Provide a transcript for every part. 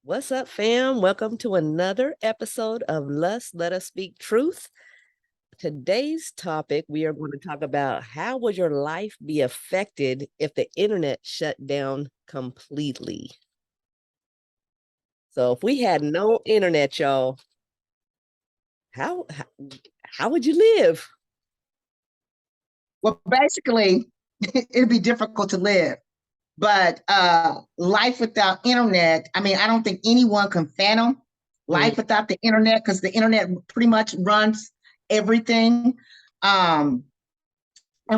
What's up, fam? Welcome to another episode of L.U.S.T. Let Us Speak Truth. Today's topic, we are going to talk about how would your life be affected if the internet shut down completely? So if we had no internet, y'all, how would you live? Well, basically, it'd be difficult to live. But life without internet, I mean, I don't think anyone can fathom life without the internet, because the internet pretty much runs everything. And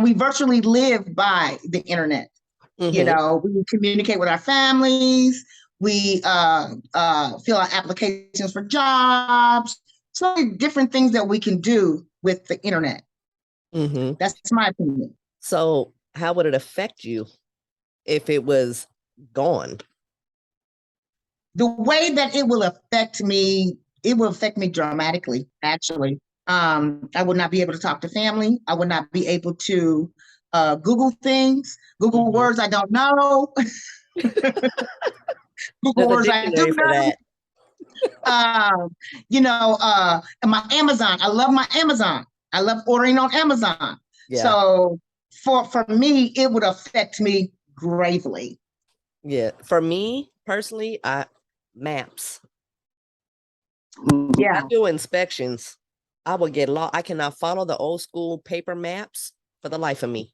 we virtually live by the internet. You know, we communicate with our families, we fill out applications for jobs, so many different things that we can do with the internet. That's my opinion. So how would it affect you if it was gone? The way that it will affect me dramatically, actually. I would not be able to talk to family. I would not be able to Google things, Google words I don't know. Google words I do know. My Amazon. I love my Amazon. I love ordering on Amazon. Yeah. So for me, it would affect me gravely. Yeah. For me personally, maps. Yeah. I do inspections. I will get lost. I cannot follow the old school paper maps for the life of me.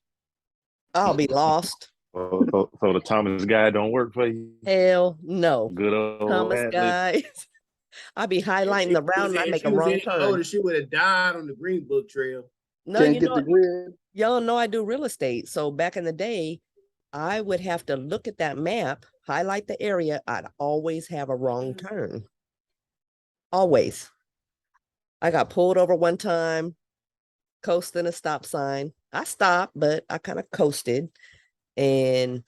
I'll be lost. So the Thomas guide don't work for you? Hell no. Good old Thomas guide. I be highlighting the route and I make a wrong turn. She would have died on the Green Book Trail. No, y'all know I do real estate. So back in the day, I would have to look at that map, highlight the area. I'd always have a wrong turn. Always. I got pulled over one time, coasting a stop sign. I stopped, but I kind of coasted. And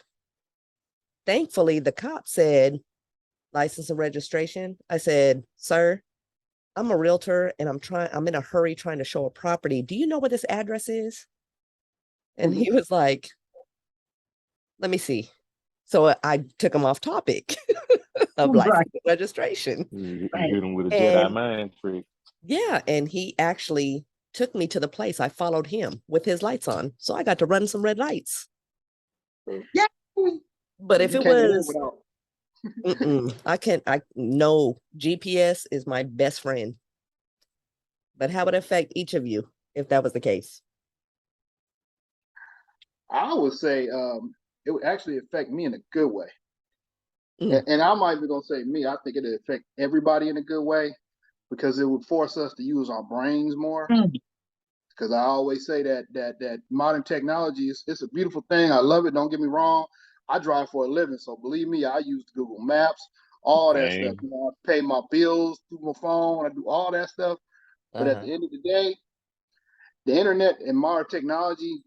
thankfully, the cop said, license and registration. I said, sir, I'm a realtor and I'm in a hurry trying to show a property. Do you know what this address is? And he was like, let me see. So I took him off topic of license and registration. You hit him with a Jedi mind trick. Yeah, and he actually took me to the place. I followed him with his lights on. So I got to run some red lights. Yeah. But if it was, I know GPS is my best friend. But how would it affect each of you if that was the case? I would say it would actually affect me in a good way. And I'm not even going to say me. I think it would affect everybody in a good way, because it would force us to use our brains more. Because I always say that modern technology it's a beautiful thing. I love it. Don't get me wrong. I drive for a living, so believe me, I use Google Maps, all that stuff. You know, I pay my bills through my phone. I do all that stuff. But at the end of the day, the internet and modern technology,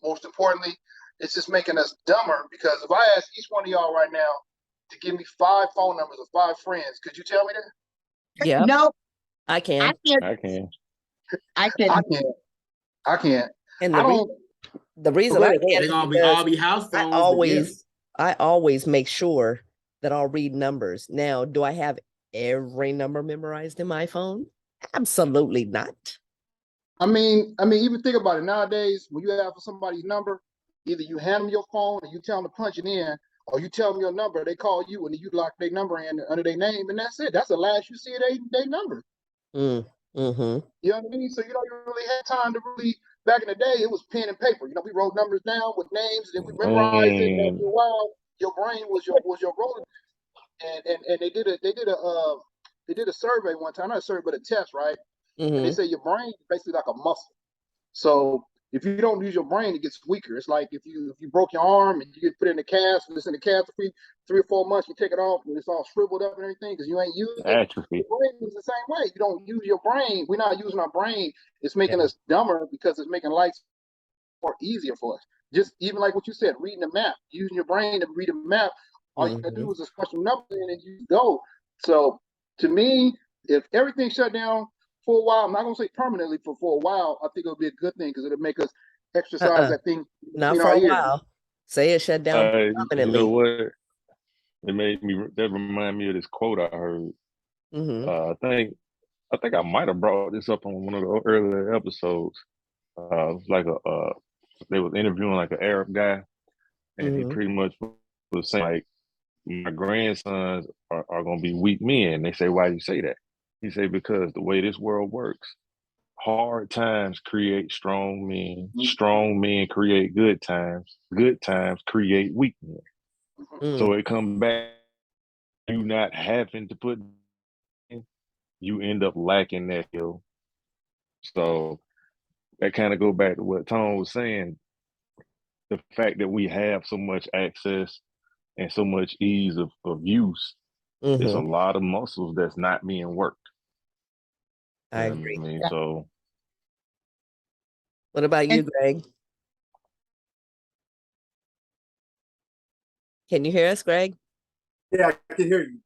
most importantly, it's just making us dumber. Because if I ask each one of y'all right now to give me 5 phone numbers of 5 friends, could you tell me that? Yeah. No, I can. I can. I can't. And the reason I can't is because all be house phones. I always make sure that I'll read numbers. Now, do I have every number memorized in my phone? Absolutely not. I mean, even think about it. Nowadays, when you have somebody's number, either you hand them your phone and you tell them to punch it in, or you tell them your number, they call you and you lock their number in under their name, and that's it. That's the last you see of their number. You know what I mean? So you don't really have time to really. Back in the day, it was pen and paper. You know, we wrote numbers down with names, and then we memorized it. And after a while, your brain was your rolling. And they did a survey one time, not a survey, but a test, right? And they say your brain is basically like a muscle. So if you don't use your brain, it gets weaker. It's like if you broke your arm and you get put in a cast, and it's in the cast for 3 or 4 months, you take it off and it's all shriveled up and everything because you ain't using it. Atrophy. Your brain is the same way. You don't use your brain. We're not using our brain. It's making us dumber because it's making life more easier for us. Just even like what you said, reading the map, using your brain to read a map. All you gotta do is just punch your number in and you go. So to me, if everything shut down for a while, I'm not gonna say permanently, for a while, I think it'll be a good thing because it'll make us exercise that thing. Not for a while. Say it shut down permanently. You know what? That remind me of this quote I heard. Mm-hmm. I think I might have brought this up on one of the earlier episodes. Like they was interviewing like an Arab guy, and he Mm-hmm. pretty much was saying like, my grandsons are gonna be weak men. They say, why do you say that? He said, because the way this world works, hard times create strong men create good times create weak men. So it comes back, you not having to put in, you end up lacking that skill. So that kind of go back to what Tom was saying. The fact that we have so much access and so much ease of use, it's a Mm-hmm. lot of muscles that's not being worked. I You know what agree. I mean? Yeah. So What about you, And Greg? Can you hear us, Greg? Yeah, I can hear you.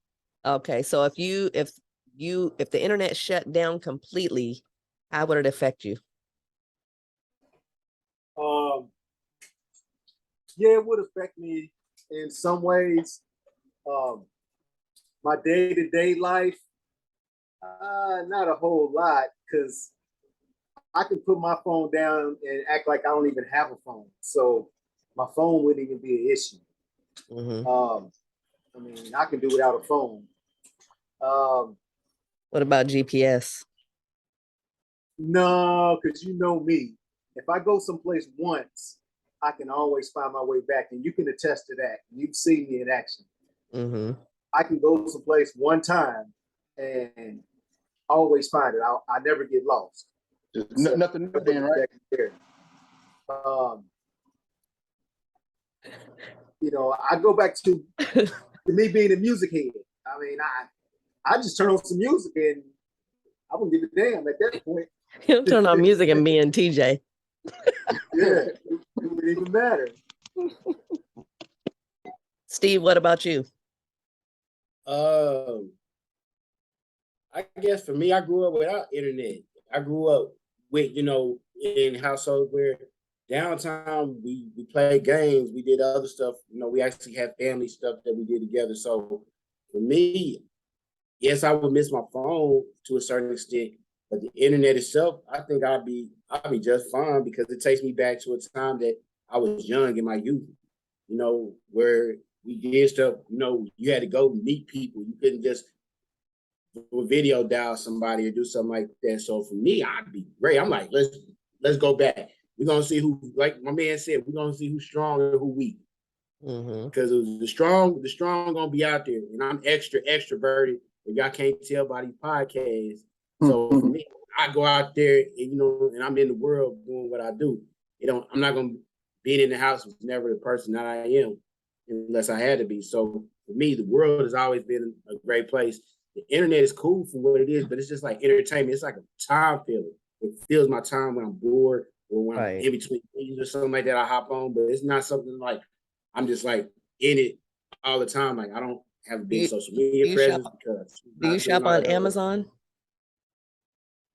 Okay, so if the internet shut down completely, how would it affect you? Um, yeah, it would affect me in some ways. Um, my day-to-day life, not a whole lot, because I can put my phone down and act like I don't even have a phone. So my phone wouldn't even be an issue. Mm-hmm. I mean, I can do without a phone. Um, What about GPS? no, because you know me. If I go someplace once, I can always find my way back, and you can attest to that. You've seen me in action. Mm-hmm. I can go someplace one time and always find it. I never get lost. Just So nothing new then, right? there. Um, you know, I go back to me being a music head. I mean, I just turn on some music and I wouldn't give a damn at that point. He'll turn on music and be in TJ. Yeah, it wouldn't even matter. Steve, what about you? I guess for me, I grew up without internet. I grew up with, in households where downtown we played games, we did other stuff. We actually had family stuff that we did together. So for me, yes, I would miss my phone to a certain extent, but the internet itself, I think I'll be just fine because it takes me back to a time that I was young in my youth, where we did stuff, you had to go meet people. You couldn't just video dial somebody or do something like that. So for me, I'd be great. I'm like, let's go back. We're gonna see who, like my man said, we're gonna see who's strong and who weak. Because the strong gonna be out there, and I'm extroverted. If y'all can't tell by these podcasts, so for me, I go out there and and I'm in the world doing what I do. I'm not gonna be in the house was never the person that I am, unless I had to be. So for me, the world has always been a great place. The internet is cool for what it is, but it's just like entertainment. It's like a time filler. It fills my time when I'm bored or when I'm in between things or something like that. I hop on, but it's not something like I'm just like in it all the time. Like I don't have a big social media presence because do you shop on Amazon?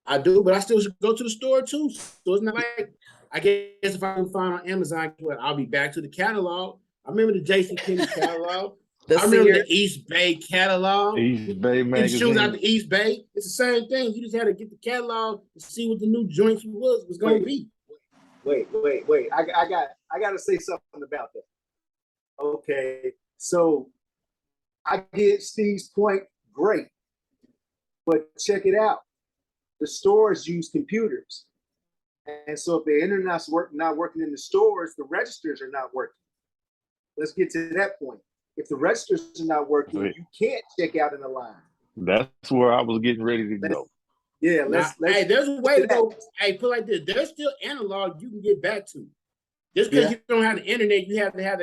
I do, but I still should go to the store too. So it's not like I guess if I can find on Amazon, I'll be back to the catalog. I remember the JCPenney catalog. I remember the East Bay catalog. East Bay magazine. Shoes out the East Bay. It's the same thing. You just had to get the catalog to see what the new joints was going to be. Wait. I got to say something about that. Okay, so I get Steve's point, great, but check it out. The stores use computers, and so if the internet's not working in the stores, the registers are not working. Let's get to that point. If the registers are not working, you can't check out in the line. That's where I was getting ready to go. Yeah, let's hey, there's a way to go. Hey, put like this. There's still analog you can get back to. Just because you don't have the internet, you have to have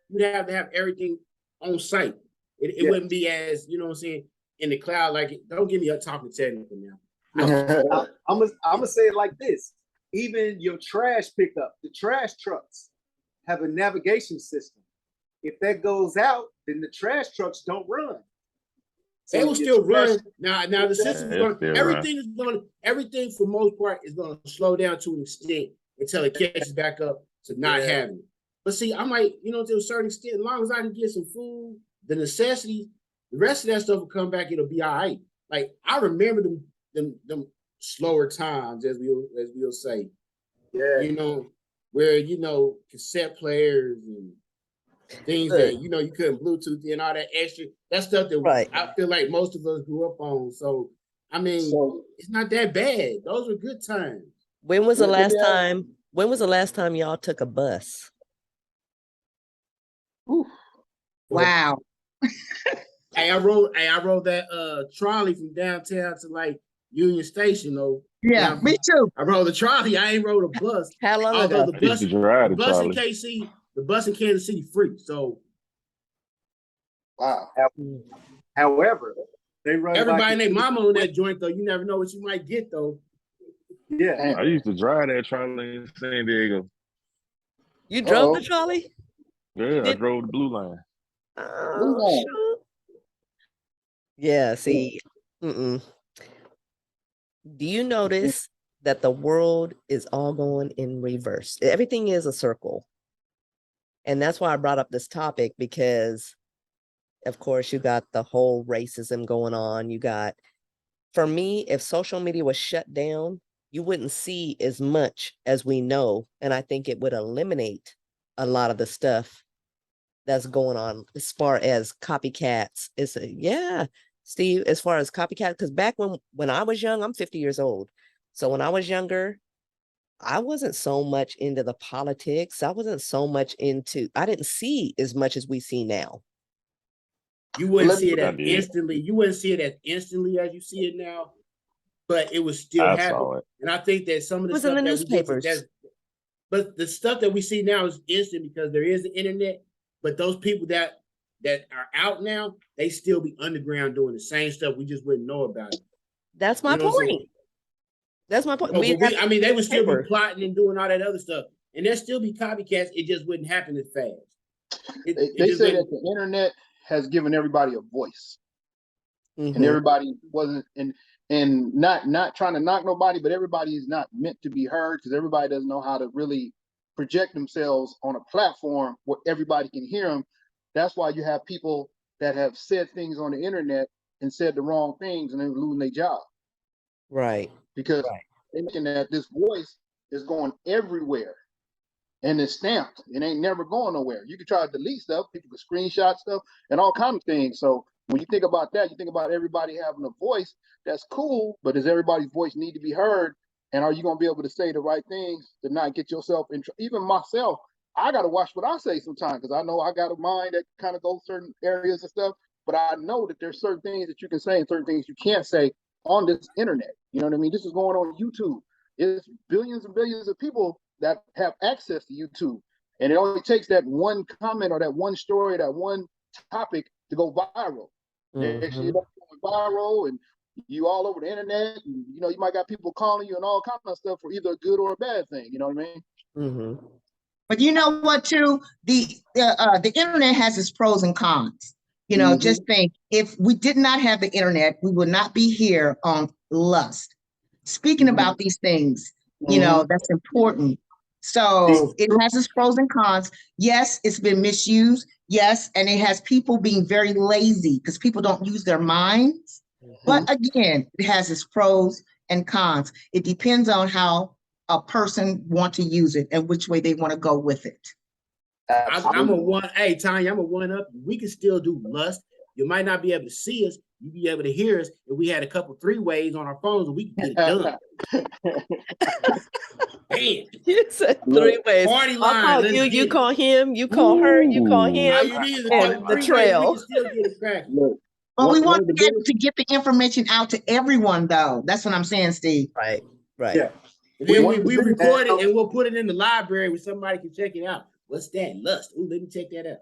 you have to have everything on site. It wouldn't be as, you know what I'm saying, in the cloud. Like, don't get me up talking technical now. I'm gonna say it like this. Even your trash pickup, the trash trucks have a navigation system. If that goes out, then the trash trucks don't run. So they will still run. Now the system is going. Everything for most part is going to slow down to an extent until it catches back up to not having it. But see, I might, to a certain extent, as long as I can get some food the necessities, the rest of that stuff will come back. It'll be all right. Like I remember them slower times, as we'll say. Yeah. You know, where cassette players and things that you couldn't Bluetooth and all that extra that stuff that I feel like most of us grew up on. So I mean, it's not that bad. Those were good times. When was the last time? When was the last time y'all took a bus? Ooh. Wow. I rode that trolley from downtown to like Union Station though. Yeah, me too. I rode the trolley. I ain't rode a bus. How long Although ago? the bus in Kansas City free. So wow. However, they run everybody and their mama on that joint though. You never know what you might get though. Yeah. I used to drive that trolley in San Diego. You drove the trolley? Yeah, I drove the Blue Line. Oh, shoot. Yeah, see. Do you notice that the world is all going in reverse? Everything is a circle. And that's why I brought up this topic, because of course you got the whole racism going on. You got, for me, if social media was shut down, you wouldn't see as much as we know. And I think it would eliminate a lot of the stuff that's going on as far as copycats. Steve, as far as copycat, because back when I was young, I'm 50 years old. So when I was younger, I wasn't so much into the politics. I didn't see as much as we see now. You wouldn't see it as instantly. You wouldn't see it as instantly as you see it now, but it was still happening. And I think that some of the stuff in the newspapers. But the stuff that we see now is instant because there is the internet. But those people that are out now, they still be underground doing the same stuff. We just wouldn't know about it. That's my point. That's my point. No, they would still be plotting and doing all that other stuff. And there'd still be copycats. It just wouldn't happen as fast. They say that the internet has given everybody a voice. And everybody wasn't and not trying to knock nobody, but everybody is not meant to be heard because everybody doesn't know how to really project themselves on a platform where everybody can hear them. That's why you have people that have said things on the internet and said the wrong things and they're losing their job. Right. Because they're thinking that this voice is going everywhere and it's stamped. It ain't never going nowhere. You can try to delete stuff, people can screenshot stuff and all kinds of things. So when you think about that, you think about everybody having a voice. That's cool, but does everybody's voice need to be heard? And are you going to be able to say the right things to not get yourself in trouble? Even myself, I got to watch what I say sometimes because I know I got a mind that kind of goes certain areas and stuff. But I know that there's certain things that you can say and certain things you can't say on this internet. You know what I mean? This is going on YouTube. It's billions and billions of people that have access to YouTube. And it only takes that one comment or that one story, that one topic to go viral. Next year, going viral and you all over the internet, and you might got people calling you and all kinds of stuff for either a good or a bad thing. You know what I mean? But you know what, too? The internet has its pros and cons. Just think, if we did not have the internet, we would not be here on L.U.S.T. Speaking about these things, that's important. So it has its pros and cons. Yes, it's been misused. Yes, and it has people being very lazy because people don't use their minds. But again, it has its pros and cons. It depends on how a person want to use it and which way they want to go with it. I'm a one. Hey, Tanya, I'm a one up. We can still do L.U.S.T. You might not be able to see us. You be able to hear us. If we had a couple 3-ways on our phones, and we could get it done. Man, you said 3 ways. Party line. I'll call you. You call him. You call her. You call him. All you need is a couple 3 trail. Ways. We can still get it cracking. But we want to get the information out to everyone, though. That's what I'm saying, Steve. Right. Yeah. And then we record it and we'll put it in the library where somebody can check it out. What's that? L.U.S.T. Ooh, let me check that out.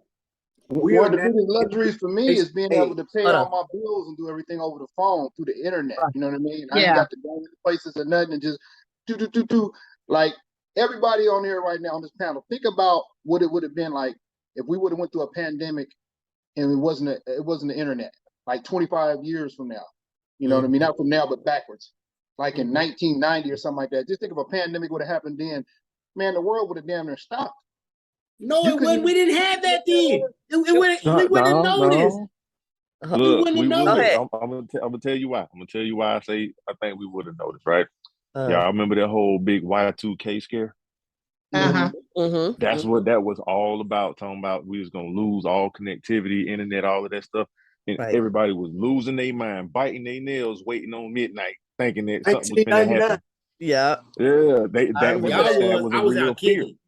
One of the biggest luxuries for me is being able to pay all my bills and do everything over the phone through the internet. You know what I mean? I ain't got to go into places or nothing and just do. Like everybody on here right now on this panel, think about what it would have been like if we would have went through a pandemic and it wasn't the internet, like 25 years from now. You know what I mean? Not from now, but backwards. Like in 1990 or something like that. Just think if a pandemic would have happened then, man, the world would have damn near stopped. No, You it could wasn't. We didn't have that then. We wouldn't have noticed. We Look, wouldn't we have would. Go noticed. ahead. I'm gonna tell you why. I'm gonna tell you why I say I think we would have noticed, right? Uh, Yeah, I remember that whole big Y2K scare. Uh-huh. That's what that was all about. Talking about we was gonna lose all connectivity, internet, all of that stuff, and Right. everybody was losing their mind, biting their nails, waiting on midnight, thinking that something was gonna 1999. happen. Yeah. Yeah, I that was remember Y'all that. that was. was a I was real out fear. kicking.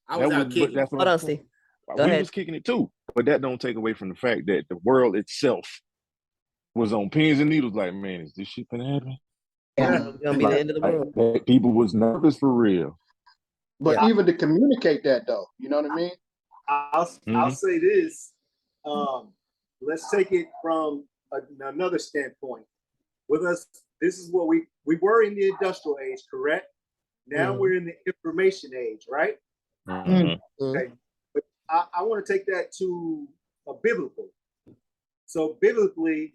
I was out But kicking. that's what Hold I'm on, saying. Steve. Go We ahead. was kicking it too, but that don't take away from the fact that the world itself was on pins and needles. Like, man, is this shit gonna happen? Yeah. It's gonna be the end of the world. That people was nervous for real. But Yeah. even to communicate that though, you know what I mean? I'll say this. Let's take it from another standpoint. With us, this is what we were in the industrial age, correct? Now Mhm. we're in the information age, right? Mhm. Okay. But I want to take that to a biblical. So biblically,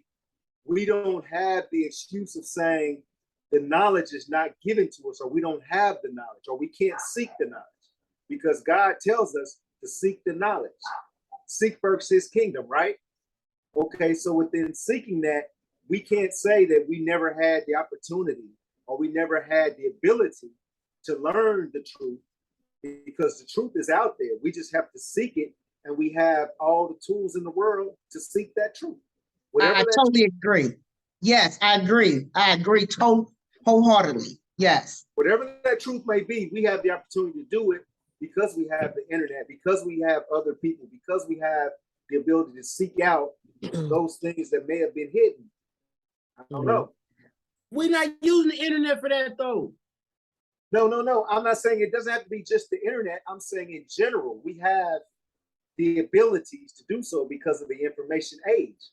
we don't have the excuse of saying the knowledge is not given to us, or we don't have the knowledge, or we can't seek the knowledge, because God tells us to seek the knowledge. Seek first his kingdom, right? Okay, so within seeking that, we can't say that we never had the opportunity or we never had the ability to learn the truth, because the truth is out there. We just have to seek it, and we have all the tools in the world to seek that truth. Whatever I that totally agree. Yes, I agree. I agree wholeheartedly. Yes. whatever that truth may be, we have the opportunity to do it because we have the internet, because we have other people, because we have the ability to seek out those things that may have been hidden. I don't know. We're not using the internet for that though. No. I'm not saying it doesn't have to be just the internet. I'm saying in general, we have the abilities to do so because of the information age.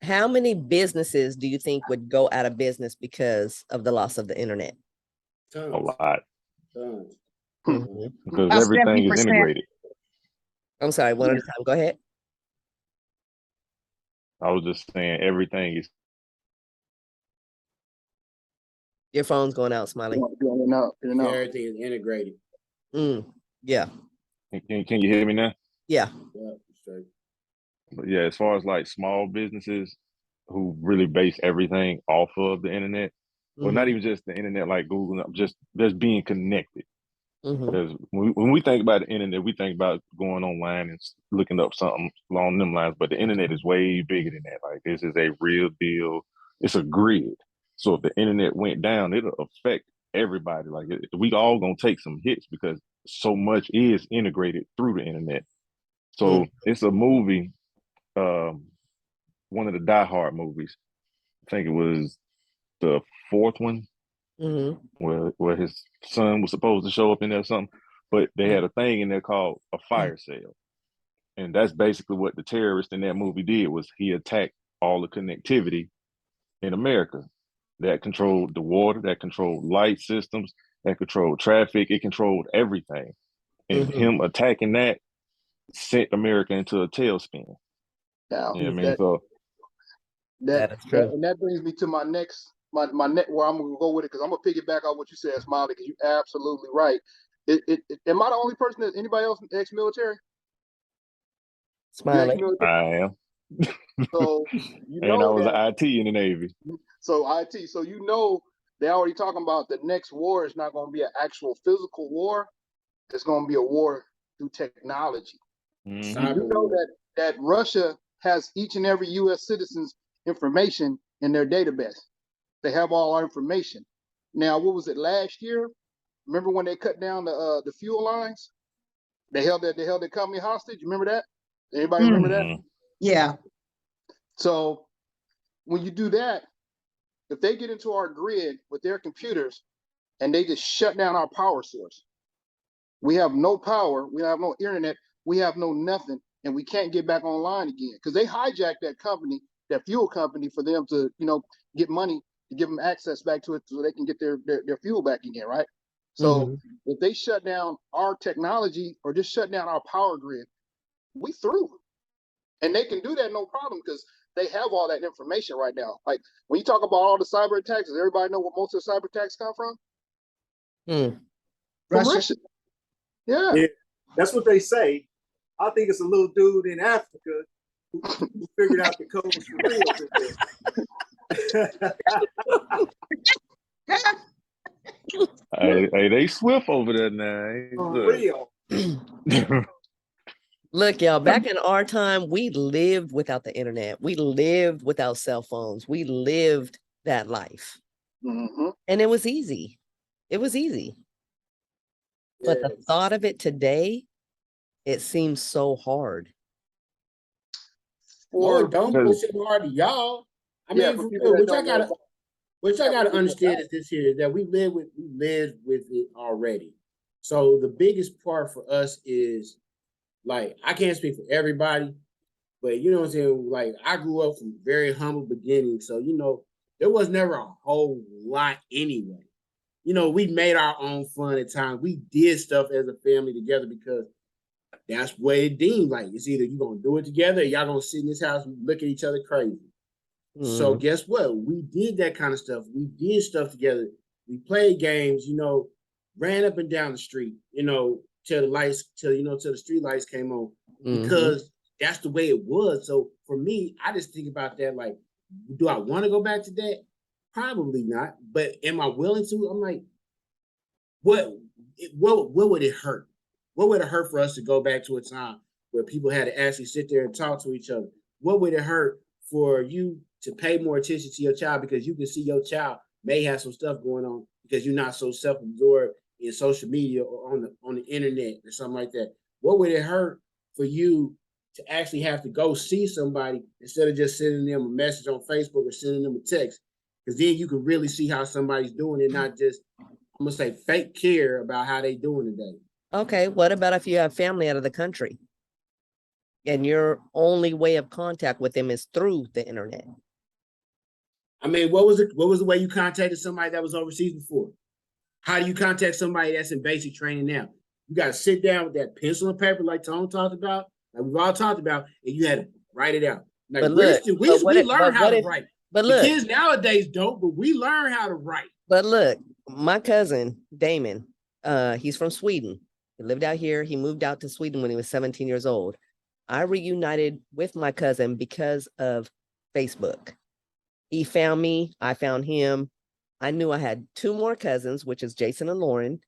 How many businesses do you think would go out of business because of the loss of the internet? A Tons. lot. Tons. Mhm. Because About everything is 70%. integrated. I'm sorry, one at a time. Go ahead. I was just saying everything is. Your phone's going out, Smiley. Everything is integrated. Yeah. Can you hear me now? Yeah. Yeah, straight. But yeah, as far as like small businesses who really base everything off of the internet, well, not even just the internet like Google, just being connected. Because when we think about the internet, we think about going online and looking up something along them lines. But the internet is way bigger than that. Like, this is a real deal. It's a grid. So if the internet went down, it'll affect everybody. Like, we all gonna take some hits because so much is integrated through the internet. So it's a movie, one of the Die Hard movies. I think it was the fourth one, where his son was supposed to show up in there or something. But they had a thing in there called a fire sale. And that's basically what the terrorist in that movie did, was he attacked all the connectivity in America. That controlled the water, that controlled light systems, that controlled traffic, it controlled everything. And him attacking that sent America into a tailspin. Now, Yeah, I mean, so That is true. and that brings me to my next where I'm gonna go with it, because I'm gonna piggyback on what you said, Smiley, because you're absolutely right. Am I the only person that anybody else ex-military? Smiley. I am. So you And I know was that. an IT in the Navy. So IT. So you know they're already talking about the next war is not going to be an actual physical war. It's going to be a war through technology. Cyber You know war. that Russia has each and every U.S. citizen's information in their database. They have all our information. Now, what was it last year? Remember when they cut down the fuel lines? They held their company hostage. You remember that? Anybody remember that? Yeah. So when you do that, if they get into our grid with their computers and they just shut down our power source, we have no power, we have no internet, we have no nothing, and we can't get back online again because they hijacked that company, that fuel company, for them to, get money to give them access back to it so they can get their fuel back again, right? So if they shut down our technology or just shut down our power grid, we through. And they can do that no problem because they have all that information right now. Like when you talk about all the cyber attacks, does everybody know what most of the cyber attacks come from? From Russia. Russia. Yeah. Yeah. That's what they say. I think it's a little dude in Africa who figured out the codes for real. Hey, they swift over there now. For real. Look, y'all, back in our time, we lived without the internet. We lived without cell phones. We lived that life. And it was easy. It was easy. But the thought of it today, it seems so hard. No, it don't. It's so hard to y'all. I mean, for real, which I gotta understand is this here, is that we lived with it already. So the biggest part for us is, like, I can't speak for everybody, but you know what I'm saying? Like, I grew up from very humble beginnings. So, you know, there was never a whole lot anyway. You know, we made our own fun at times. We did stuff as a family together because that's what it deemed like. It's either you're gonna do it together or y'all gonna sit in this house and look at each other crazy. So guess what? We did that kind of stuff. We did stuff together. We played games, you know, ran up and down the street, you know, till the street lights came on, because that's the way it was. So for me, I just think about that, like, do I want to go back to that? Probably not. But am I willing to? I'm like, what would it hurt? What would it hurt for us to go back to a time where people had to actually sit there and talk to each other? What would it hurt for you to pay more attention to your child because you can see your child may have some stuff going on because you're not so self-absorbed in social media or on the internet or something like that? What would it hurt for you to actually have to go see somebody instead of just sending them a message on Facebook or sending them a text? Because then you can really see how somebody's doing and not just, I'm gonna say, fake care about how they doing today. Okay, what about if you have family out of the country and your only way of contact with them is through the internet? I mean, what was the way you contacted somebody that was overseas before? How do you contact somebody that's in basic training now? You got to sit down with that pencil and paper, like Tone talked about, like we've all talked about, and you had to write it out. Like, we learn how to write. But look, the kids nowadays don't, but we learn how to write. But look, my cousin Damon, he's from Sweden. He lived out here. He moved out to Sweden when he was 17 years old. I reunited with my cousin because of Facebook. He found me. I found him. I knew I had two more cousins, which is Jason and Lauren.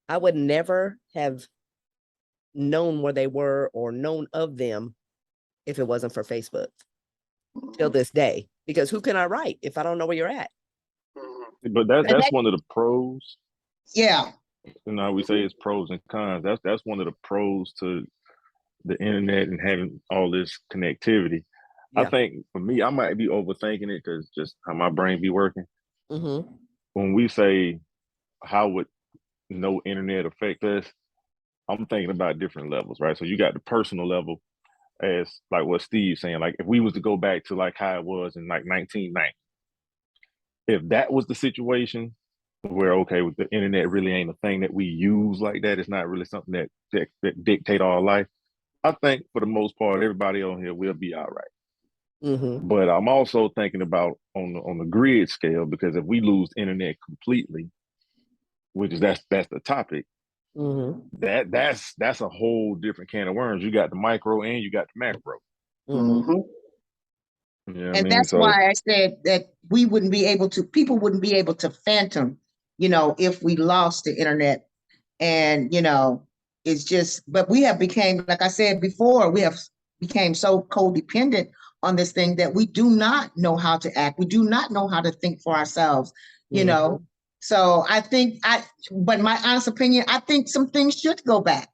I would never have known where they were or known of them if it wasn't for Facebook till this day. Because who can I write if I don't know where you're at? But that's one of the pros. Yeah. You know, we say it's pros and cons. That's one of the pros to the internet and having all this connectivity. Yeah. I think for me, I might be overthinking it because just how my brain be working. When we say how would no internet affect us, I'm thinking about different levels, right? So you got the personal level, as like what Steve's saying. Like if we was to go back to like how it was in like 1990, if that was the situation where, okay, with the internet really ain't a thing that we use like that, it's not really something that dictate our life, I think for the most part, everybody on here will be all right. But I'm also thinking about on the grid scale, because if we lose internet completely, which is that's the topic, that's a whole different can of worms. You got the micro and you got the macro. You know and that's why I said that people wouldn't be able to fathom, you know, if we lost the internet. And, you know, it's just, but we have became, like I said before, we have became so codependent on this thing that we do not know how to act. We do not know how to think for ourselves, you know? So I think but my honest opinion, I think some things should go back,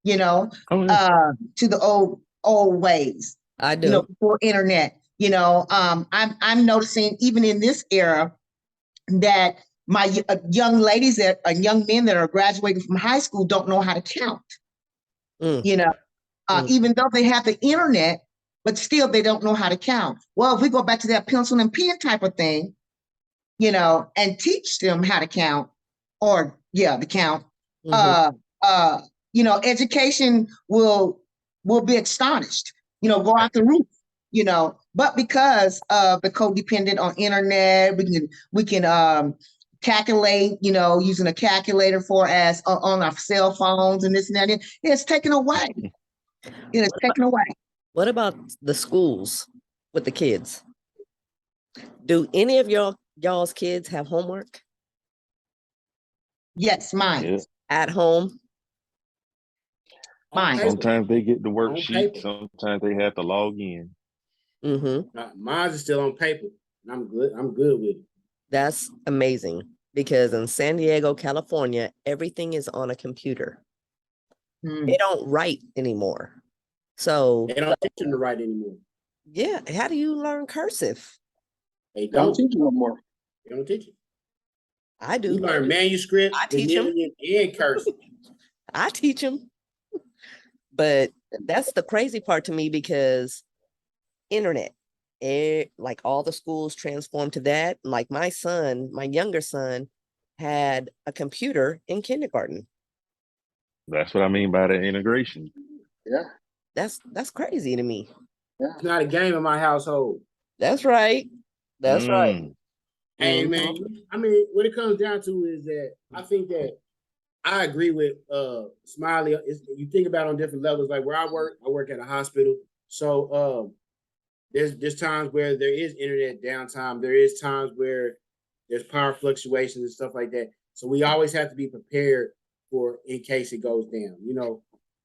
you know, to the old ways. I do. You know, before internet, you know, I'm noticing even in this era that my young ladies and young men that are graduating from high school don't know how to count. You know, even though they have the internet, but still they don't know how to count. Well, if we go back to that pencil and pen type of thing, you know, and teach them how to count, or the count, you know, education will be astonished, you know, go out the roof, you know. But because of the codependent on internet, we can calculate, using a calculator for as on our cell phones and this and that. It's taken away. It is taken away. What about the schools with the kids? Do any of y'all's kids have homework Yes, mine. Yeah. at home? Mine. Sometimes they get the On worksheet. paper. Sometimes they have to log in. Mm-hmm. Mine is still on paper, and I'm good. I'm good with it. That's amazing because in San Diego, California, everything is on a computer. They don't write anymore. So They don't teach them to write anymore. yeah, how do you learn cursive? They Don't don't. teach them no more. They don't teach it. I We do. learn manuscripts, I teach 'em. Vermilion, and cursive. I teach them. But that's the crazy part to me because internet, like all the schools transformed to that. Like my son, my younger son, had a computer in kindergarten. That's what I mean by the integration. Yeah. That's crazy to me. It's not a game in my household. That's right. That's right. Mm. Hey Mhm. man, I mean, what it comes down to is that I think that I agree with Smiley. You think about it on different levels. Like where I work at a hospital. So there's times where there is internet downtime. There is times where there's power fluctuations and stuff like that. So we always have to be prepared for in case it goes down.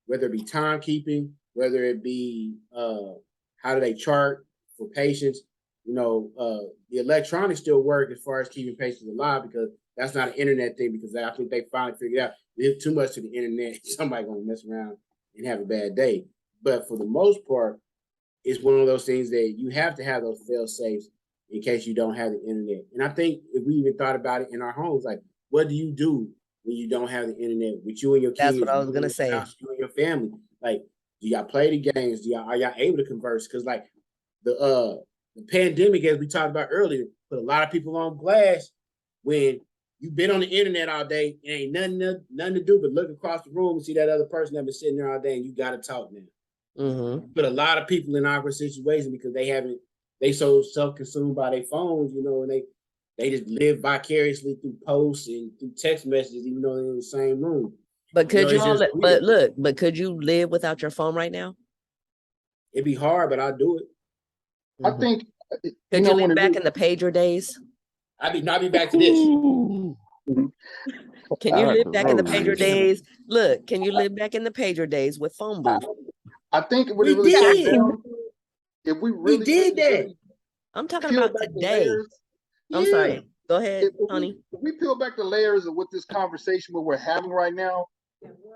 Whether it be timekeeping, whether it be how do they chart for patients. The electronics still work as far as keeping patients alive because that's not an internet thing because I think they finally figured out there's too much to the internet. Somebody gonna mess around and have a bad day. But for the most part, it's one of those things that you have to have those fail safes in case you don't have the internet. And I think if we even thought about it in our homes, like what do you do when you don't have the internet with you and your kids? That's what I was gonna say. You and your family. Like, do y'all play the games? Are y'all able to converse? Because like the pandemic, as we talked about earlier, put a lot of people on blast when you've been on the internet all day and ain't nothing to do but look across the room and see that other person that been sitting there all day and you got to talk now. Mm-hmm. Put a lot of people in awkward situations because they so self-consumed by their phones, and they just live vicariously through posts and through text messages, even though they're in the same room. But could you all? just But weird. look, but could you live without your phone right now? It'd be hard, but I'll do it. I Mhm. think Could you when live it back really- in the pager days? I'll be back to this. Ooh. Can you I like live the back in the road pager race. days? Look, can you live back in the pager days with phone booth? I think what We it really did. comes down, if we really did that. really I'm talking peel about back the today. layers, I'm sorry. Go ahead, if honey. we peel back the layers of what this conversation what we're having right now,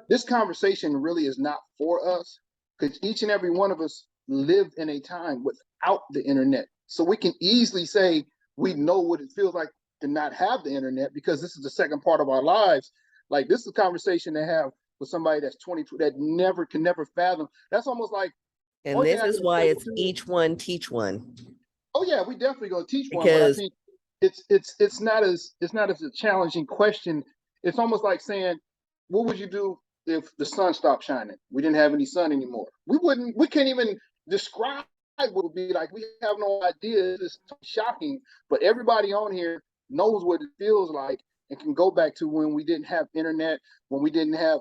this conversation really is not for us because each and every one of us lived in a time without the internet. So we can easily say we know what it feels like to not have the internet because this is the second part of our lives. Like this is a conversation to have with somebody that's 22 that can never fathom. That's almost like, And this is why it's each one teach one. oh yeah, we definitely gonna teach one, but I Because think it's not as a challenging question. It's almost like saying, what would you do if the sun stopped shining? We didn't have any sun anymore. We can't even describe what it would be like. We have no idea. It's shocking, but everybody on here knows what it feels like and can go back to when we didn't have internet, when we didn't have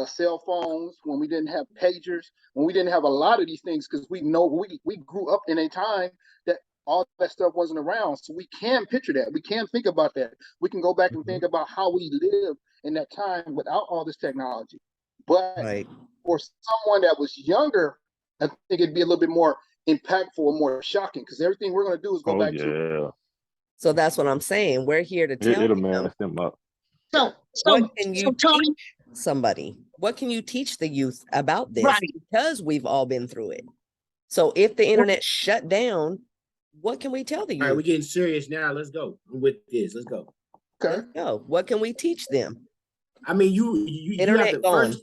cell phones, when we didn't have pagers, when we didn't have a lot of these things, because we know we grew up in a time that all that stuff wasn't around. So we can picture that. We can think about that. We can go back and think about how we lived in that time without all this technology. But right. for someone that was younger, I think it'd be a little bit more impactful or more shocking because everything we're going to do is go back to. So that's what I'm saying. We're here to tell It'll them. mess them up. So What can you Tony, teach somebody? What can you teach the youth about this? Right. Because we've all been through it. So if the internet shut down, what can we tell the youth? All right, we're getting serious now. Let's go. I'm with this. Let's go. Okay. Let's go. What can we teach them? I mean, you Internet have to gone. first.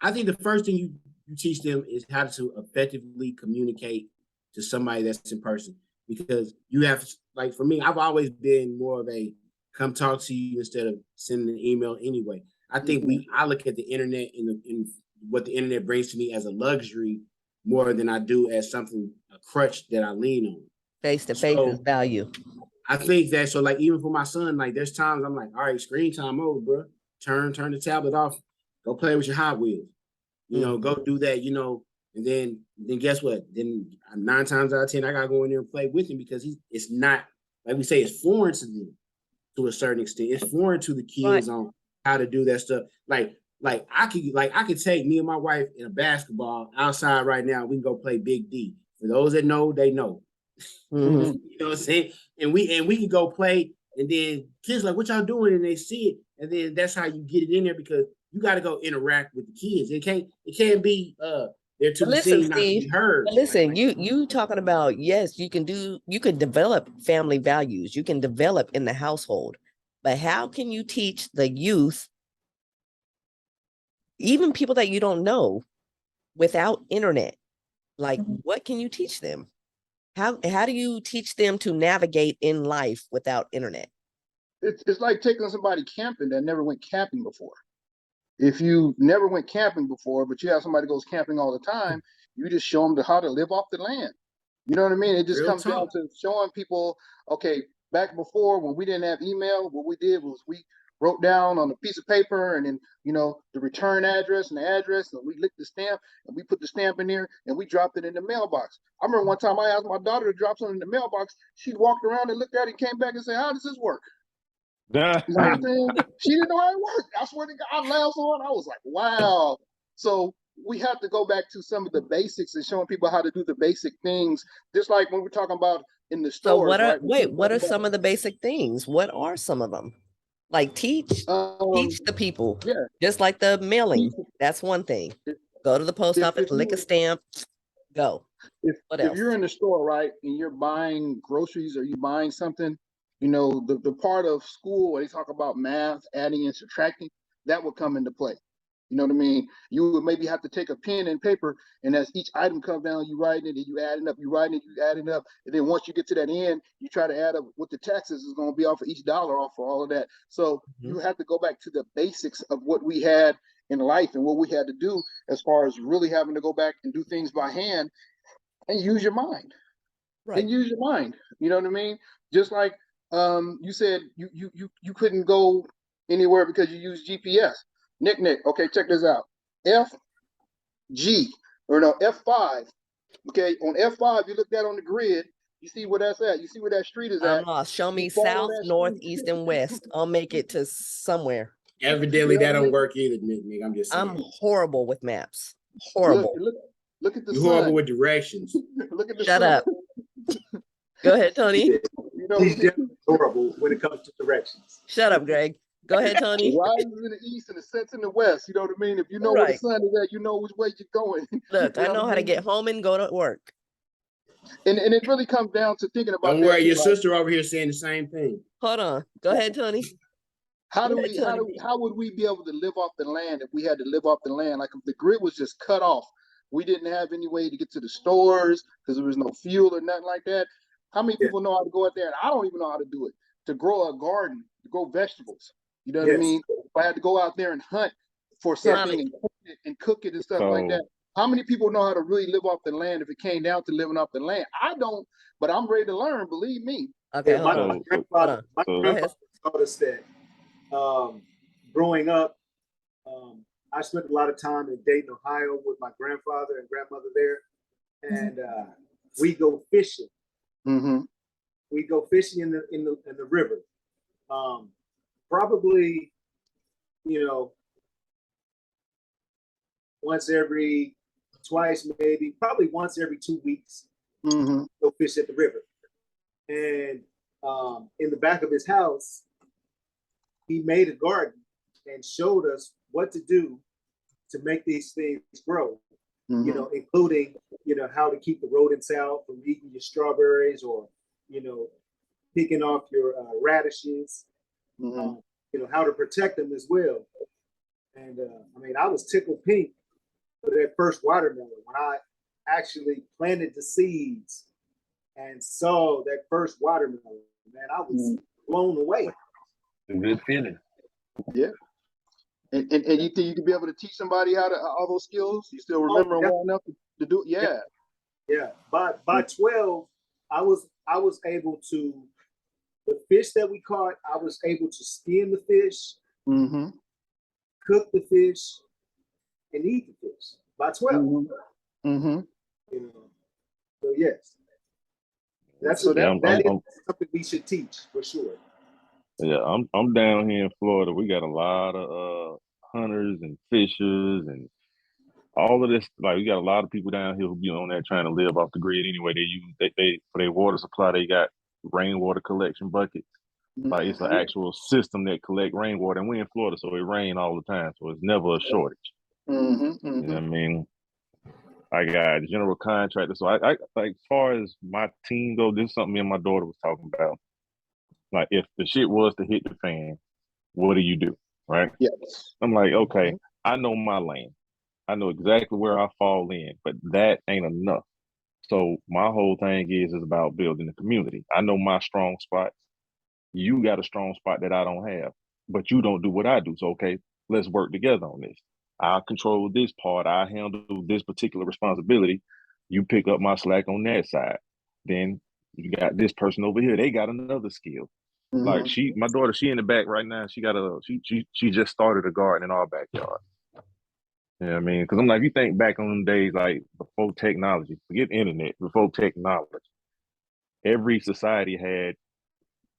I think the first thing you teach them is how to effectively communicate to somebody that's in person, because you have, like for me, I've always been more of a come talk to you instead of sending an email anyway. I think I look at the internet and what the internet brings to me as a luxury more than I do as something, a crutch that I lean on. Face to face is value. I think that so like even for my son, like there's times I'm like, all right, screen time over, bro. Turn the tablet off. Go play with your Hot Wheels. Go do that. And then guess what? Then 9 times out of 10, I gotta go in there and play with him because it's not like we say it's foreign to them to a certain extent. It's foreign to the kids on how to do that stuff. Like I could take me and my wife in a basketball outside right now. We can go play Big D. For those that know, they know. Mhm. You know what I'm saying? And we can go play, and then kids like, what y'all doing? And they see it, and then that's how you get it in there because you got to go interact with the kids. It can't be there to But be listen, seen, not to be Steve, heard. but listen, you talking about, yes, you can develop family values, you can develop in the household, but how can you teach the youth, even people that you don't know, without internet? Like, what can you teach them? How do you teach them to navigate in life without internet? It's like taking somebody camping that never went camping before. If you never went camping before, but you have somebody goes camping all the time, you just show them how to live off the land. You know what I mean? It just Real comes down talk. to showing people, okay, back before when we didn't have email, what we did was we wrote down on a piece of paper and then, the return address and the address, and we licked the stamp and we put the stamp in there and we dropped it in the mailbox. I remember one time I asked my daughter to drop something in the mailbox. She walked around and looked at it and came back and said, how does this work? You know what I'm saying? She didn't know how it worked. I swear to God, I laughed on. I was like, wow. So we have to go back to some of the basics and showing people how to do the basic things. Just like when we're talking about in the So stores, right? what are some of the basic things? What are some of them? Like teach the people, Yeah. just like the mailing. That's one thing. Go to the post office, lick a stamp, go. What If else? you're in the store, right, and you're buying groceries or you buying something, the part of school where they talk about math, adding and subtracting, that will come into play. You know what I mean? You would maybe have to take a pen and paper, and as each item comes down, you write it, and you add it up, you write it, you add it up, and then once you get to that end, you try to add up what the taxes is going to be off of each dollar off for all of that. So you have to go back to the basics of what we had in life and what we had to do as far as really having to go back and do things by hand and use your mind. Right. And use your mind. You know what I mean? Just like you said you couldn't go anywhere because you use GPS. Nick, okay, check this out. F5. Okay, on F5, you look that on the grid, you see where that's at. You see where that street is I'm at. lost. Show me You follow south, that north, street. east, and west. I'll make it to somewhere. Evidently, that don't work either, Nick. I'm just saying. I'm horrible with maps. Look, Horrible. look at the You're horrible sun. with directions. Look at the Shut sun. up. Go ahead, Tony. You know, He's definitely horrible when it comes to directions. Shut up, Greg. Go ahead, it Tony. rises in the east and it sets in the west. You know what I mean? If you know where the Right. sun is at, you know which way you're going. Look, You I know know what how to mean? get home and go to work. And it really comes down to thinking about Don't that worry, too, your like, sister over here saying the same thing. Hold on. Go ahead, Tony. how Go ahead, Tony. would we be able to live off the land if we had to live off the land? Like if the grid was just cut off, we didn't have any way to get to the stores because there was no fuel or nothing like that. How many people know how to go out there? And I don't even know how to do it. To grow a garden, to grow vegetables. You know what I mean? If I had to go out there and hunt for something and cook it and stuff like that. How many people know how to really live off the land if it came down to living off the land? I don't, but I'm ready to learn, believe me. Okay, hold my on. grandfather Go ahead. taught us that growing up, I spent a lot of time in Dayton, Ohio with my grandfather and grandmother there. And we go fishing. Mm-hmm. We go fishing in the river. Probably, probably once every 2 weeks, Mm-hmm. go fish at the river. And in the back of his house, he made a garden and showed us what to do to make these things grow. Mm-hmm. Including, how to keep the rodents out from eating your strawberries or, picking off your radishes, Mm-hmm. How to protect them as well. And I was tickled pink for that first watermelon when I actually planted the seeds and saw that first watermelon. Man, I was blown away. A good feeling. Yeah. And you think you could be able to teach somebody how to all those skills? You still remember well enough to do it? Yeah. Yeah. By 12, I was able to The fish that we caught, I was able to skin the fish, Mm-hmm. cook the fish, and eat the fish by 12. Mm-hmm. Mm-hmm. You know? So yes, that's So Yeah, that is something we should teach for sure. I'm down here in Florida. We got a lot of hunters and fishers and all of this. Like we got a lot of people down here who be on there trying to live off the grid anyway. They for their water supply, they got rainwater collection buckets. Like it's an actual system that collect rainwater, and we in Florida, so it rain all the time, so it's never a shortage. Mm-hmm. You Mm-hmm. know what I mean? I got general contractors. So I like as far as my team go, this is something me and my daughter was talking about. Like if the shit was to hit the fan, what do you do? Right? Yes. I'm like, okay, I know my lane. I know exactly where I fall in, but that ain't enough. So my whole thing is about building the community. I know my strong spots. You got a strong spot that I don't have, but you don't do what I do. So okay, let's work together on this. I'll control this part. I handle this particular responsibility. You pick up my slack on that side. Then you got this person over here. They got another skill. Like Mm-hmm. my daughter, she in the back right now. She just started a garden in our backyard. You know what I mean? Because I'm like, you think back on them days, like before technology, forget internet, before technology, every society had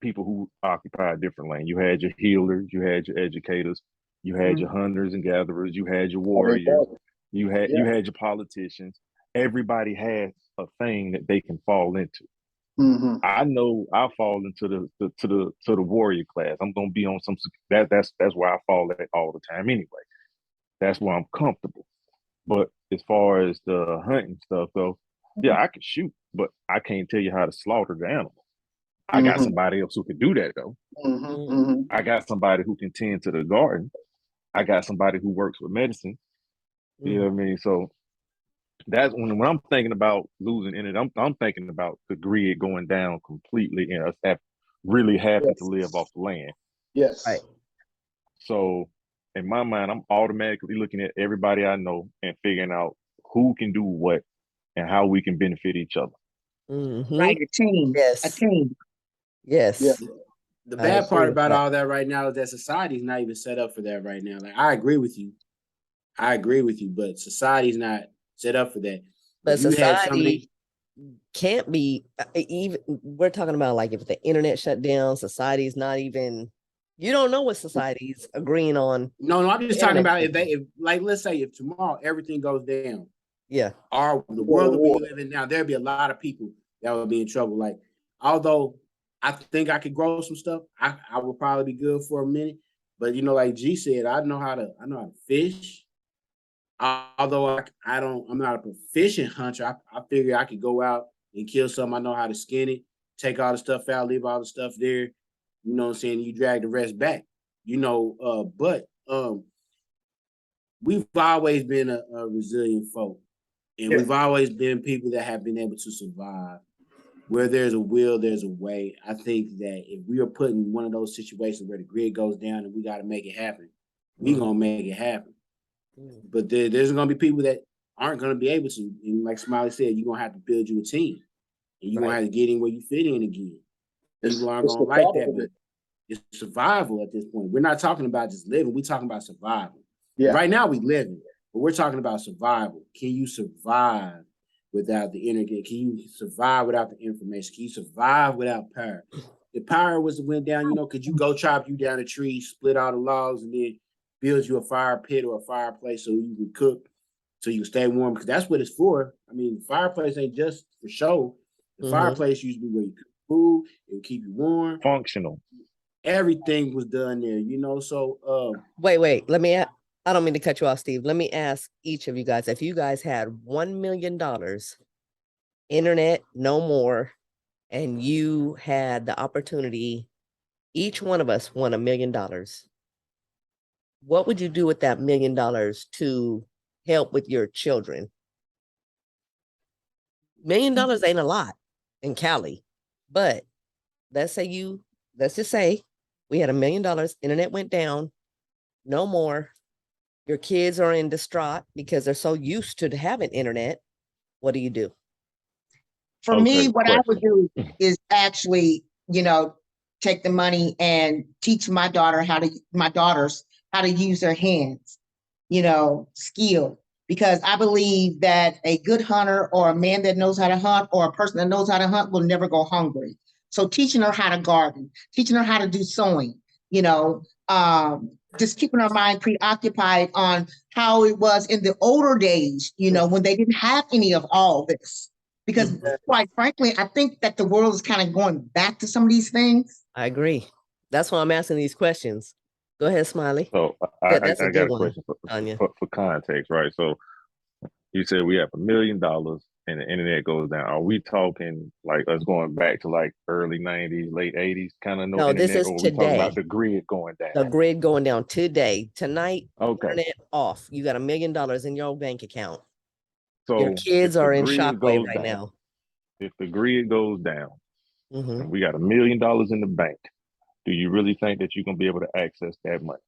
people who occupied different lane. You had your healers, you had your educators, you had your hunters and gatherers, you had your warriors, you had your politicians. Everybody has a thing that they can fall into. Mm-hmm. I know I fall into the warrior class. I'm gonna be on some that's where I fall at all the time anyway. That's where I'm comfortable. But as far as the hunting stuff though, yeah, I can shoot, but I can't tell you how to slaughter the animal. I got Mm-hmm. somebody else who can do that though. Mm-hmm. Mm-hmm. I got somebody who can tend to the garden. I got somebody who works with medicine. You know what I mean? So that's when I'm thinking about losing in it. I'm thinking about the grid going down completely and us really having to live off the land. Yes. Right. So in my mind, I'm automatically looking at everybody I know and figuring out who can do what and how we can benefit each other. Right, a team. A Yes. team. Yes. Yeah. The I bad part agree with about that. all that right now is that society's not even set up for that right now. Like I agree with you. But society's not set up for that. But If you had society can't be even. We're talking about like if the internet shut down, society's not even. You don't know what society's agreeing on. no, I'm just The talking internet about shut if like let's say if tomorrow everything goes down, Yeah. the world that we live in now, there'd be a lot of people that would be in trouble. Like, although I think I could grow some stuff, I would probably be good for a minute. But you know, like G said, I know how to fish. Although I'm not a proficient hunter. I figure I could go out and kill something. I know how to skin it, take all the stuff out, leave all the stuff there. You know what I'm saying? You drag the rest back. You know, but we've always been a resilient folk. And we've always been people that have been able to survive. Where there's a will, there's a way. I think that if we are put in one of those situations where the grid goes down and we got to make it happen, we're going to make it happen. But there's going to be people that aren't going to be able to. And like Smiley said, you're going to have to build you a team. And you're going to have to get in where you fit in again. People aren't going to like that, but it's survival at this point. We're not talking about just living. We're talking about survival. Yeah. Right now we living, but we're talking about survival. Can you survive without the internet? Can you survive without the information? Can you survive without power? If power went down, you know, could you go chop you down a tree, split all the logs, and then build you a fire pit or a fireplace so you can cook, so you can stay warm? Because that's what it's for. I mean, the fireplace ain't just for show. The fireplace used to be where you cook food, it would keep you warm. Functional. Everything was done there, you know. So wait. Let me. I don't mean to cut you off, Steve. Let me ask each of you guys: if you guys had $1 million, internet no more, and you had the opportunity, each one of us won $1 million. What would you do with that $1 million to help with your children? $1 million ain't a lot in Cali, but let's just say we had $1 million, internet went down, no more. Your kids are in distraught because they're so used to having internet. What do you do? For me, what I would do is actually, take the money and teach my daughters how to use their hands, skill. Because I believe that a good hunter or a man that knows how to hunt or a person that knows how to hunt will never go hungry. So teaching her how to garden, teaching her how to do sewing, just keeping our mind preoccupied on how it was in the older days, when they didn't have any of all this. Because quite frankly, I think that the world is kind of going back to some of these things. I agree. That's why I'm asking these questions. Go ahead, Smiley. So That's a I good got a one, question Tanya. for context, right? So you said we have $1 million and the internet goes down. Are we talking like us going back to like early 90s, late 80s, kind of no No, this internet, is or are we talking about today. the grid going down? The grid going down today. Tonight, Okay. internet off. You got $1 million in your bank account. So Your kids if the are in grid shockwave goes right down, now. if the grid goes down Mhm. and we got $1 million in the bank, do you really think that you're gonna be able to access that money?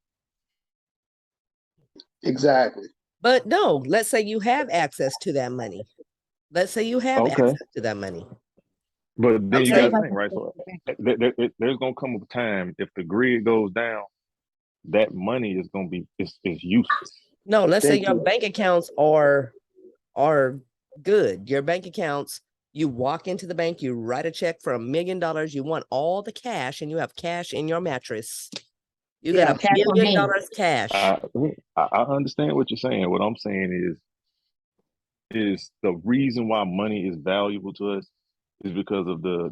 Exactly. But no, let's say you have access to that money. Let's say you have Okay. access to that money. But then you Okay. got to think, right? So there's gonna come a time if the grid goes down, that money is gonna be is useless. No, let's say Thank your you. bank accounts are good. Your bank accounts, you walk into the bank, you write a check for $1 million, you want all the cash, and you have cash in your mattress. You got Yeah, $1 cash on million hand. cash. I understand what you're saying. What I'm saying is the reason why money is valuable to us is because of the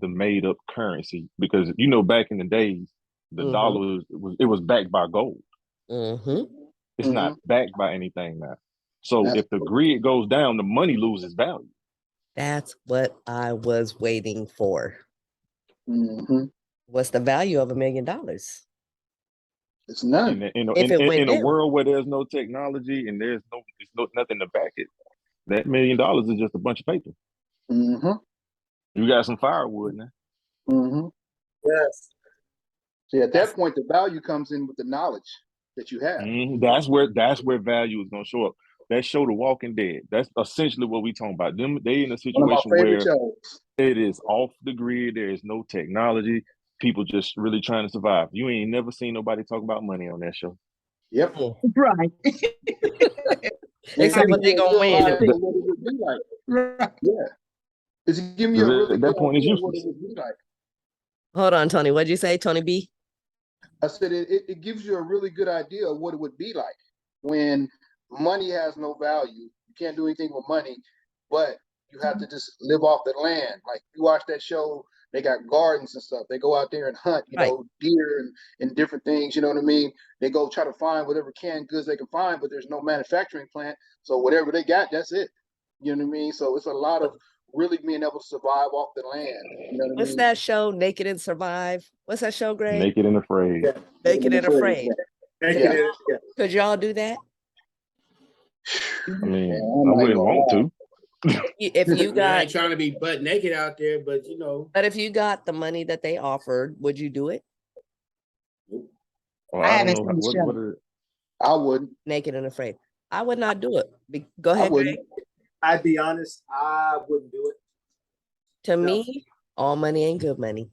made up currency. Because back in the days, the dollar was backed by gold. Mm-hmm. It's not backed by anything now. So That's if the grid goes down, the money loses value. That's what I was waiting for. mm-hmm. What's the value of $1 million? It's none. If it went In a down. world where there's no technology and there's nothing to back it, that $1 million is just a bunch of paper. Mm-hmm. You got some firewood now. Mm-hmm. Yes. See, at that point, the value comes in with the knowledge that you have. That's where value is gonna show up. That show, The Walking Dead. That's essentially what we talking about. They in a One of my situation favorite where shows. it is off the grid. There is no technology. People just really trying to survive. You ain't never seen nobody talk about money on that show. Yep. Right. Except what they gonna win. What it would be like. Right. Yeah. It's giving you a really At that good point, it's idea of what useless. it would be like. Hold on, Tony. What'd you say, Tony B? I said it gives you a really good idea of what it would be like when money has no value. You can't do anything with money, but you have to just live off the land. Like you watch that show, they got gardens and stuff. They go out there and hunt, Right. Deer and different things, you know what I mean? They go try to find whatever canned goods they can find, but there's no manufacturing plant. So whatever they got, that's it. You know what I mean? So it's a lot of really being able to survive off the land. You know what I What's mean? that show, Naked and Survive? What's that show, Greg? Naked and Afraid. Yeah. Naked and Afraid. Yeah. Could y'all do that? I mean, Man, I wouldn't want to. If you I ain't got, trying to be butt naked out there, but but if you got the money that they offered, would you do it? Well, I I don't haven't know seen the what show. I wouldn't. Naked and Afraid. I would not do it. Go I ahead, wouldn't. Greg. I'd be honest, I wouldn't do it. To No. me, all money ain't good money.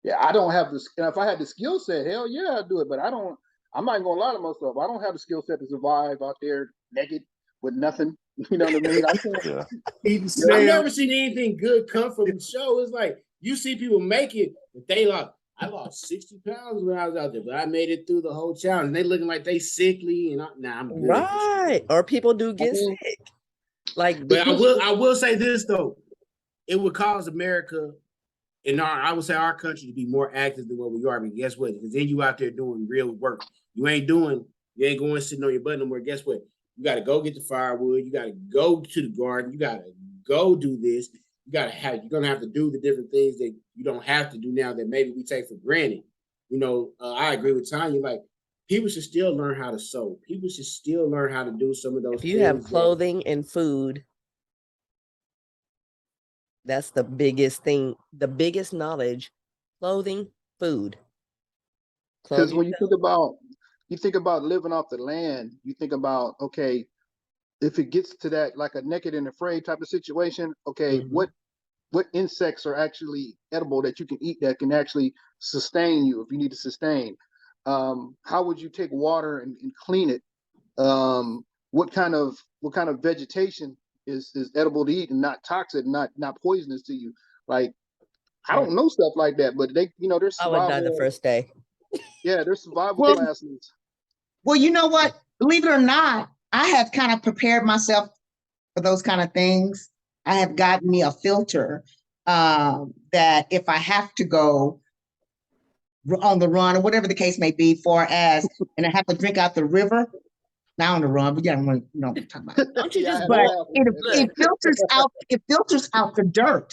Yeah, I don't have this. If I had the skill set, hell yeah, I'd do it. But I don't. I'm not gonna lie to myself. I don't have the skill set to survive out there naked with nothing. You know what I mean? I can't. Yeah. Eating I've snail. never seen anything good come from the show. It's like you see people make it, but they like, I lost 60 pounds when I was out there, but I made it through the whole challenge. And they looking like they sickly, and I'm good. Right. Or people do get mean, sick. Like, But I will say this though, it would cause America I would say our country to be more active than what we are. I mean, guess what? Because then you out there doing real work. You ain't going sitting on your butt no more. Guess what? You got to go get the firewood. You got to go to the garden. You got to go do this. You're going to have to do the different things that you don't have to do now that maybe we take for granted. I agree with Tanya. Like, people should still learn how to sew. People should still learn how to do some of those if things. you have clothing and food, that's the biggest thing, the biggest knowledge. Clothing, food. because when you think about living off the land, you think about, okay, if it gets to that like a naked and afraid type of situation, okay, Mhm. what insects are actually edible that you can eat that can actually sustain you if you need to sustain. How would you take water and clean it? What kind of vegetation is edible to eat and not toxic, not poisonous to you? Like, I don't know stuff like that, but they, there's I would die the survival. first day. Yeah, there's survival Well, classes. Well, you know what? Believe it or not, I have kind of prepared myself for those kind of things. I have gotten me a filter that if I have to go on the run or whatever the case may be, and I have to drink out the river, not on the run, but yeah, I'm going to talk about it. Don't you Yeah, I just had boil? to laugh. It filters out the dirt.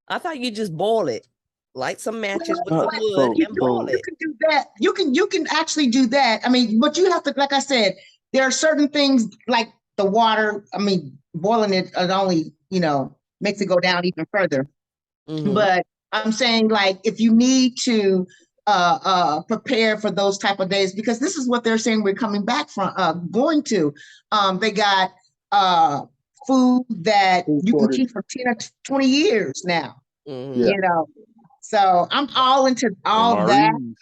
I thought you just boil it, light some matches with some wood So- and boil You it. can do that. You can actually do that. I mean, but you have to, like I said, there are certain things like the water. I mean, boiling it only, makes it go down even further. Mhm. But I'm saying, like, if you need to prepare for those type of days, because this is what they're saying we're coming back from, going to. They got food that Food you can shortage. keep for 10 or 20 years now. Mhm. Yeah. So I'm all into all that. MREs.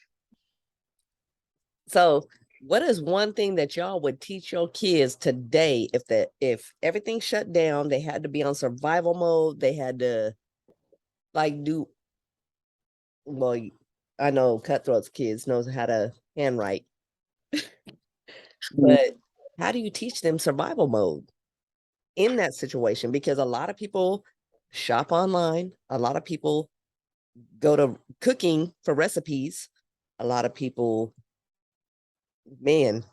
So, what is one thing that y'all would teach your kids today if everything shut down, they had to be on survival mode, they had to do well, I know Cutthroat's kids knows how to handwrite, but how do you teach them survival mode in that situation? Because a lot of people shop online, a lot of people go to cooking for recipes, a lot of people, man,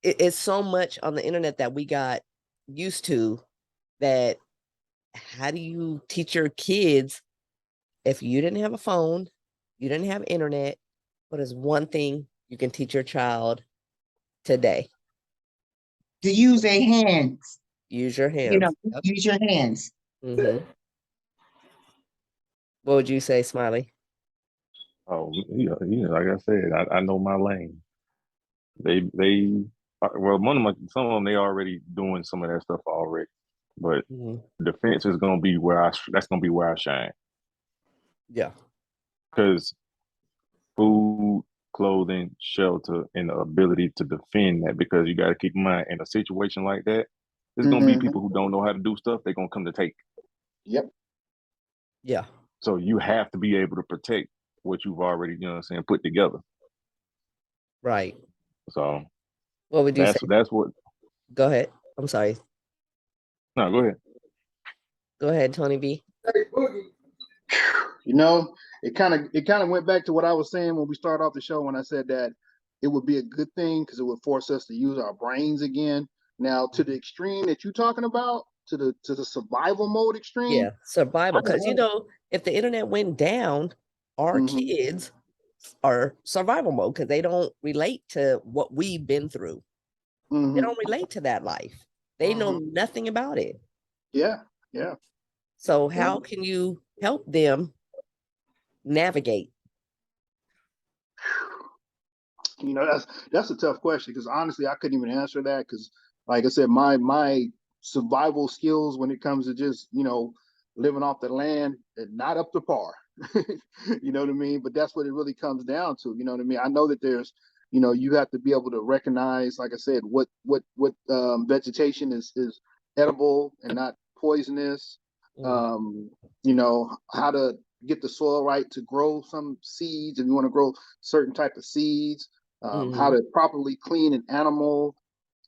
it's so much on the internet that we got used to that how do you teach your kids if you didn't have a phone, you didn't have internet, what is one thing you can teach your child today? To use their hands, Use your hands. Yep. use your hands. Mhm. What would you say, Smiley? Oh, like I said, I know my lane. Well, some of them, they already doing some of that stuff already, but Mhm. defense is gonna be that's gonna be where I shine, Yeah. because food, clothing, shelter, and the ability to defend that. Because you got to keep in mind, in a situation like that, there's gonna be people who don't know how to do stuff. They're gonna come to take. Yep. Yeah. So you have to be able to protect what you've already, put together. Right. So What would you say? that's what. Go ahead. I'm sorry. No, go ahead. Go ahead, Tony B. It kind of went back to what I was saying when we started off the show, when I said that it would be a good thing because it would force us to use our brains again. Now, to the extreme that you're talking about, to the survival mode extreme. Yeah, survival. I don't Because know. if the internet went down, our Mhm. kids are survival mode because they don't relate to what we've been through. They Mhm. don't relate to that life. They know nothing about it. Yeah. Yeah. So how can you help them navigate? That's a tough question, because honestly, I couldn't even answer that, because, like I said, my survival skills when it comes to just living off the land are not up to par. You know what I mean? But that's what it really comes down to. You know what I mean? I know that there's you have to be able to recognize, like I said, what vegetation is edible and not poisonous. How to get the soil right to grow some seeds if you want to grow certain type of seeds. How to properly clean an animal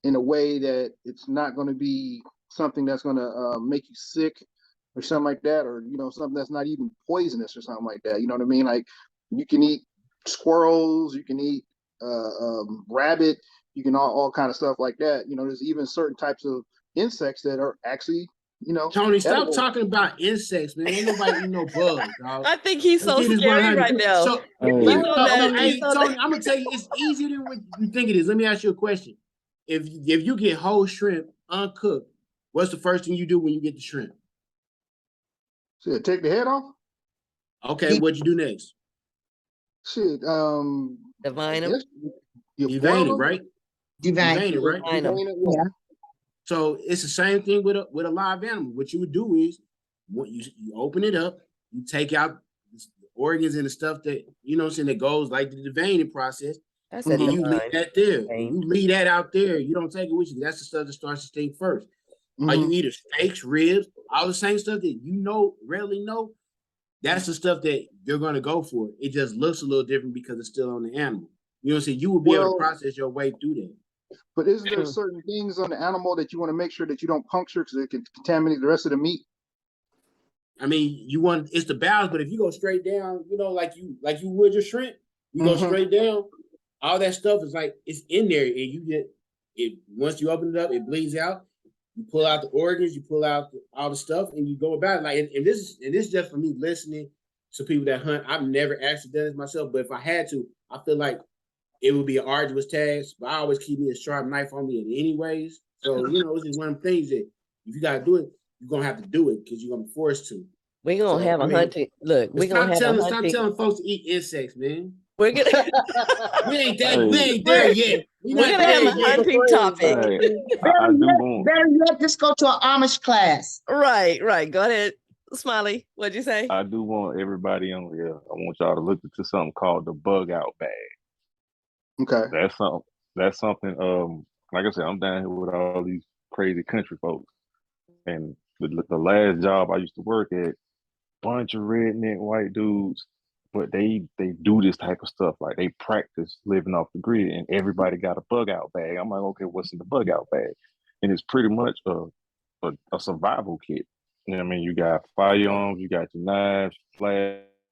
in a way that it's not going to be something that's going to make you sick or something like that, or something that's not even poisonous or something like that. You know what I mean? Like, you can eat squirrels, you can eat rabbit, you can all kind of stuff like that. There's even certain types of insects that are actually Tony, stop edible. talking about insects, man. Ain't nobody eat no bugs, dog. I think he's Let's so get this scary 100. right now. So, He's on that. hey, He's on Tony, that. I'm gonna tell you, it's easier than what you think it is. Let me ask you a question. If you get whole shrimp uncooked, what's the first thing you do when you get the shrimp? Shit, take the head off. Okay, what'd you do next? Shit, Divine I him. guess you Devein it, boil right? Divine. Devein it, right? Divine him. Devein it, yeah. So it's the same thing with a live animal. What you would do is when you open it up, you take out the organs and the stuff that, you know what I'm saying, that goes like the veining process. That's And at the you leave mind. that there. When Vein. you leave that out there, you don't take it with you. That's the stuff that starts to stink first. Are you eating steaks, ribs, all the same stuff that you know, rarely know? That's the stuff that you're going to go for. It just looks a little different because it's still on the animal. You know what I'm saying? You will be able to Well, process your way through that. but isn't there Mm. certain things on the animal that you want to make sure that you don't puncture because it can contaminate the rest of the meat? I mean, you want it's the balance, but if you go straight down, you know, like you would your shrimp, you go straight down, all that stuff is like it's in there, and you get it once you open it up, it bleeds out. You pull out the organs, you pull out all the stuff, and you go about it. Like, and this is just for me listening to people that hunt. I've never actually done this myself, but if I had to, I feel like it would be an arduous task. But I always keep me a sharp knife on me anyways. So you know, it's just one of the things that if you gotta do it, you're gonna have to do it because you're gonna be forced to. We're gonna So, have I a mean, hunting. Look, we're gonna have a stop hunting. telling folks to eat insects, man. We're gonna We ain't Hey, there we're, yet. We we're not gonna have there a yet. hunting topic. hey, I Better do yet, want better yet, just go to an Amish class. Right, right. Go ahead, Smiley. What'd you say? I do want everybody on here. I want y'all to look into something called the bug out bag. Okay. That's something. Like I said, I'm down here with all these crazy country folks, and the last job I used to work at, bunch of redneck white dudes, but they do this type of stuff. Like they practice living off the grid, and everybody got a bug out bag. I'm like, okay, what's in the bug out bag? And it's pretty much a survival kit. You know what I mean? You got firearms, you got your knives,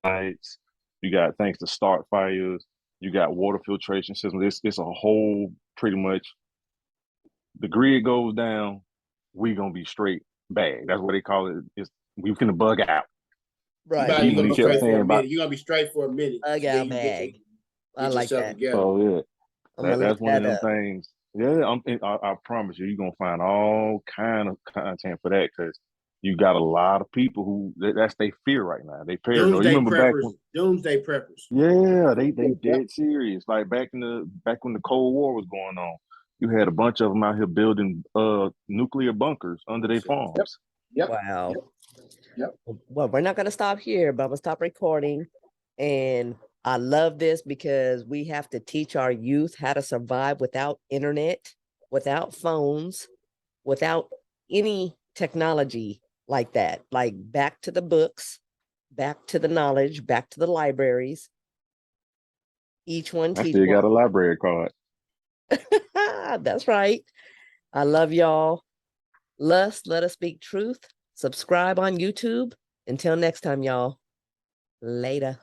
flashlights, you got things to start fires, you got water filtration systems. It's a whole pretty much the grid goes down, we gonna be straight bag. That's what they call it. It's we finna bug out. Right. You're gonna He be kept straight for saying a about minute. You're gonna be straight for a minute. Bug Then out you bag. I get like yourself that. together. oh yeah. I'm gonna That's look one of that them up. things. Yeah, I promise you're gonna find all kind of content for that because you got a lot of people who that's their fear right now. They paranoid. You Doomsday remember back preppers. when? Doomsday preppers. Yeah, they dead serious. Like back when the Cold War was going on, you had a bunch of them out here building nuclear bunkers under their farms. Yep. Wow. Yep. Well, we're not gonna stop here, but I'm gonna stop recording. And I love this because we have to teach our youth how to survive without internet, without phones, without any technology like that. Like back to the books, back to the knowledge, back to the libraries. Each one I teach still one. got a library card. That's right. I love y'all. L.U.S.T, let us speak truth. Subscribe on YouTube. Until next time, y'all. Later.